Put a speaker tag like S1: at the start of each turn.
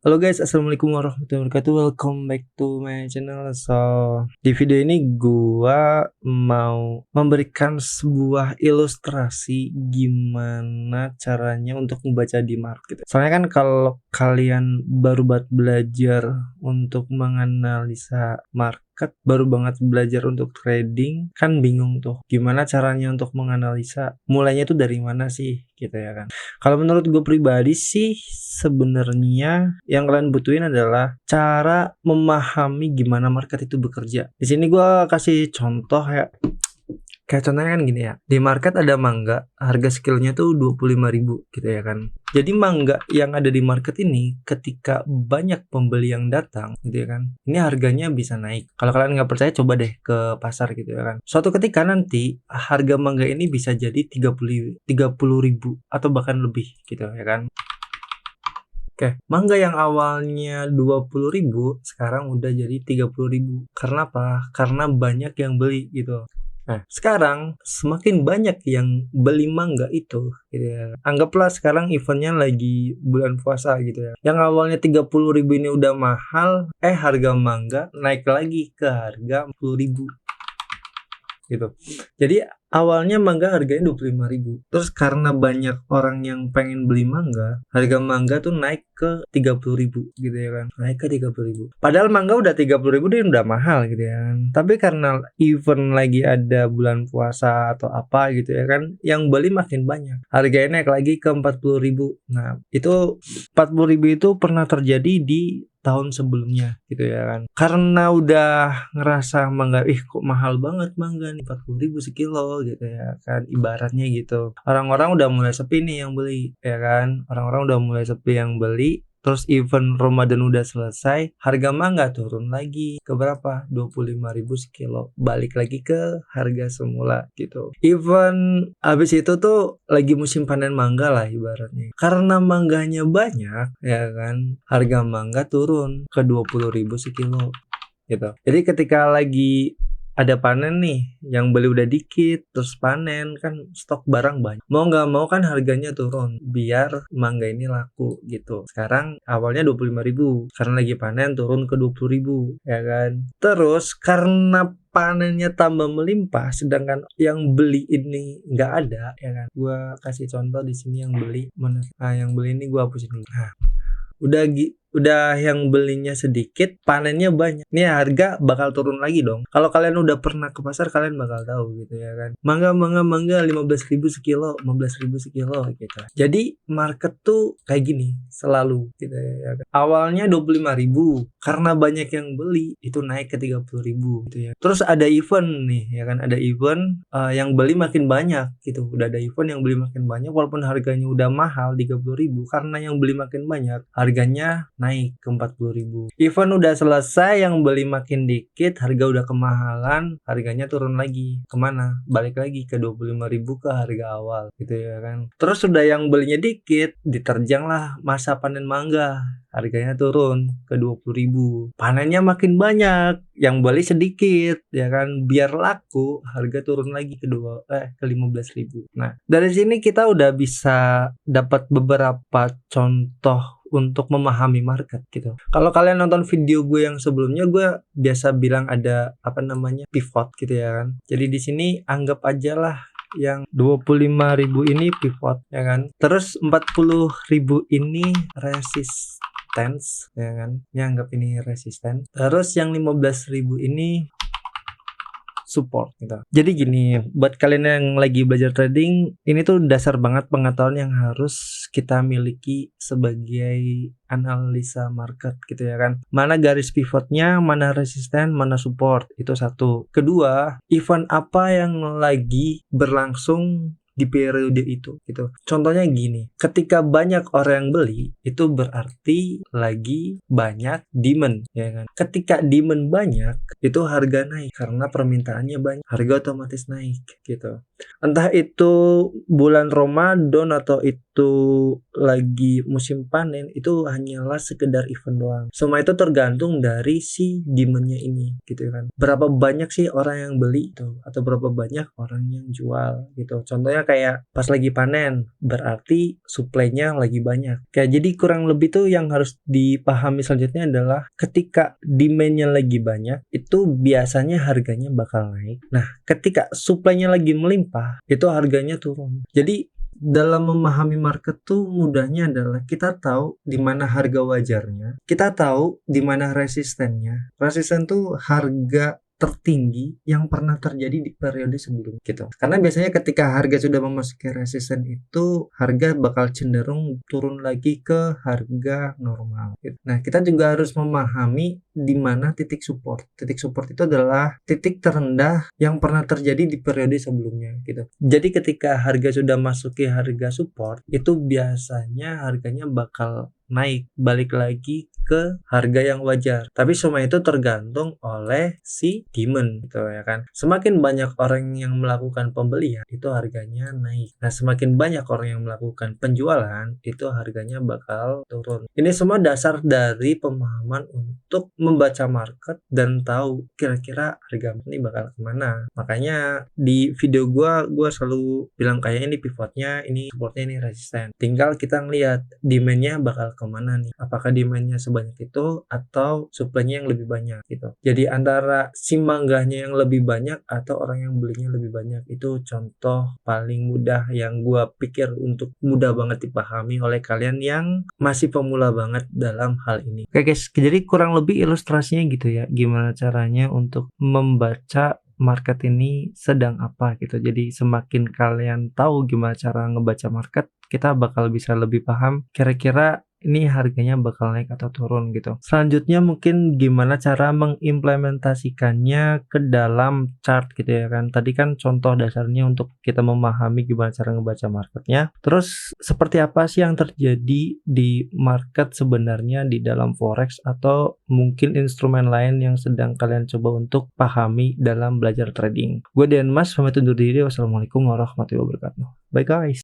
S1: Halo guys, assalamualaikum warahmatullahi wabarakatuh. Welcome back to my channel. So, di video ini gua mau memberikan sebuah ilustrasi gimana caranya untuk membaca di market. Soalnya kan kalau kalian baru banget belajar untuk menganalisa market, baru banget belajar untuk trading, kan bingung tuh gimana caranya untuk menganalisa. Mulainya tuh dari mana sih, gitu ya kan? Kalau menurut gue pribadi sih sebenarnya yang kalian butuhin adalah cara memahami gimana market itu bekerja. Di sini gue kasih contoh ya. Kayak contohnya kan gini ya. Di market ada mangga, harga skillnya tuh 25.000 gitu ya kan. Jadi mangga yang ada di market ini ketika banyak pembeli yang datang gitu ya kan, ini harganya bisa naik. Kalau kalian nggak percaya coba deh ke pasar gitu ya kan. Suatu ketika nanti harga mangga ini bisa jadi 30.000 atau bahkan lebih gitu ya kan. Oke, mangga yang awalnya 20.000 sekarang udah jadi 30.000. Karena apa? Karena banyak yang beli gitu. Nah, sekarang semakin banyak yang beli mangga itu, gitu ya. Anggaplah sekarang eventnya lagi bulan puasa gitu ya. Yang awalnya 30.000 ini udah mahal, harga mangga naik lagi ke harga 40.000 gitu. Jadi awalnya mangga harganya 25.000. Terus karena banyak orang yang pengen beli mangga, harga mangga tuh naik ke 30.000 gitu ya kan. Naik ke 30.000. Padahal mangga udah 30.000 dia udah mahal gitu ya kan. Tapi karena event lagi ada bulan puasa atau apa gitu ya kan, yang beli makin banyak. Harganya naik lagi ke 40.000. Nah, itu 40.000 itu pernah terjadi di tahun sebelumnya gitu ya kan. Karena udah ngerasa mangga, kok mahal banget mangga nih 40.000 sekilo gitu ya kan, ibaratnya gitu. Orang-orang udah mulai sepi nih yang beli ya kan. Orang-orang udah mulai sepi yang beli. Terus event Ramadan udah selesai, harga mangga turun lagi ke berapa? 25.000 sekilo. Balik lagi ke harga semula gitu. Event habis itu tuh lagi musim panen mangga lah ibaratnya. Karena mangganya banyak ya kan, harga mangga turun ke 20.000 sekilo gitu. Jadi ketika lagi ada panen nih, yang beli udah dikit, terus panen kan stok barang banyak. Mau nggak mau kan harganya turun biar mangga ini laku gitu. Sekarang awalnya 25.000, karena lagi panen turun ke 20.000 ya kan. Terus karena panennya tambah melimpah, sedangkan yang beli ini nggak ada ya kan. Gua kasih contoh di sini yang beli mana? Nah, yang beli ini gua hapusin dulu. Nah, udah yang belinya sedikit, panennya banyak. Nih harga bakal turun lagi dong. Kalau kalian udah pernah ke pasar, kalian bakal tahu gitu ya kan. Mangga 15.000 sekilo, 15.000 sekilo gitu. Jadi market tuh kayak gini selalu gitu ya kan. Awalnya 25.000, karena banyak yang beli itu naik ke 30.000 gitu ya. Terus ada event nih ya kan, ada event yang beli makin banyak gitu. Udah ada event yang beli makin banyak walaupun harganya udah mahal 30.000, karena yang beli makin banyak harganya naik ke 40.000. Event udah selesai, yang beli makin dikit, harga udah kemahalan, harganya turun lagi. Kemana? Balik lagi ke 25.000 ke harga awal gitu ya kan. Terus udah yang belinya dikit, diterjang lah masa panen mangga, harganya turun ke 20.000. Panennya makin banyak, yang beli sedikit ya kan, biar laku harga turun lagi ke 15.000. Nah, dari sini kita udah bisa dapat beberapa contoh untuk memahami market gitu. Kalau kalian nonton video gue yang sebelumnya, gue biasa bilang ada apa namanya pivot gitu ya kan. Jadi di sini anggap aja lah yang 25.000 ini pivot ya kan. Terus 40.000 ini resistance ya kan. Ini anggap ini resisten. Terus yang 15.000 ini support gitu. Jadi gini, buat kalian yang lagi belajar trading, ini tuh dasar banget pengetahuan yang harus kita miliki sebagai analisa market gitu ya kan. Mana garis pivotnya, mana resisten, mana support, itu satu. Kedua, event apa yang lagi berlangsung di periode itu gitu. Contohnya gini, ketika banyak orang yang beli, itu berarti lagi banyak demand ya kan. Ketika demand banyak, itu harga naik karena permintaannya banyak, harga otomatis naik gitu. Entah itu bulan Ramadan atau itu lagi musim panen, itu hanyalah sekedar event doang. Semua itu tergantung dari si demand-nya ini gitu kan. Berapa banyak sih orang yang beli itu atau berapa banyak orang yang jual gitu. Contohnya kayak pas lagi panen, berarti supply-nya lagi banyak. Kayak jadi kurang lebih tuh yang harus dipahami selanjutnya adalah ketika demand-nya lagi banyak, itu biasanya harganya bakal naik. Nah, ketika supply-nya lagi melimpah, itu harganya turun. Jadi dalam memahami market tuh mudahnya adalah kita tahu di mana harga wajarnya, kita tahu di mana resistennya. Resisten tuh harga tertinggi yang pernah terjadi di periode sebelum gitu. Karena biasanya ketika harga sudah memasuki resisten itu harga bakal cenderung turun lagi ke harga normal gitu. Nah, kita juga harus memahami di mana titik support. Titik support itu adalah titik terendah yang pernah terjadi di periode sebelumnya gitu. Jadi ketika harga sudah masuki harga support, itu biasanya harganya bakal naik balik lagi ke harga yang wajar. Tapi semua itu tergantung oleh si demand gitu ya kan. Semakin banyak orang yang melakukan pembelian, itu harganya naik. Nah, semakin banyak orang yang melakukan penjualan, itu harganya bakal turun. Ini semua dasar dari pemahaman untuk membaca market dan tahu kira-kira harga ini bakal kemana. Makanya di video gua selalu bilang kayak ini pivotnya, ini supportnya, ini resisten. Tinggal kita ngelihat demand-nya bakal kemana nih, apakah demandnya sebanyak itu atau supply-nya yang lebih banyak gitu. Jadi antara si manggahnya yang lebih banyak atau orang yang belinya lebih banyak, itu contoh paling mudah yang gua pikir untuk mudah banget dipahami oleh kalian yang masih pemula banget dalam hal ini. Oke guys, jadi kurang lebih ilustrasinya gitu ya, gimana caranya untuk membaca market ini sedang apa gitu. Jadi semakin kalian tahu gimana cara ngebaca market, kita bakal bisa lebih paham kira-kira ini harganya bakal naik atau turun gitu. Selanjutnya mungkin gimana cara mengimplementasikannya ke dalam chart gitu ya kan. Tadi kan contoh dasarnya untuk kita memahami gimana cara ngebaca marketnya. Terus seperti apa sih yang terjadi di market sebenarnya di dalam forex atau mungkin instrumen lain yang sedang kalian coba untuk pahami dalam belajar trading. Gue Dian Mas, pamit undur diri. Wassalamualaikum warahmatullahi wabarakatuh. Bye guys.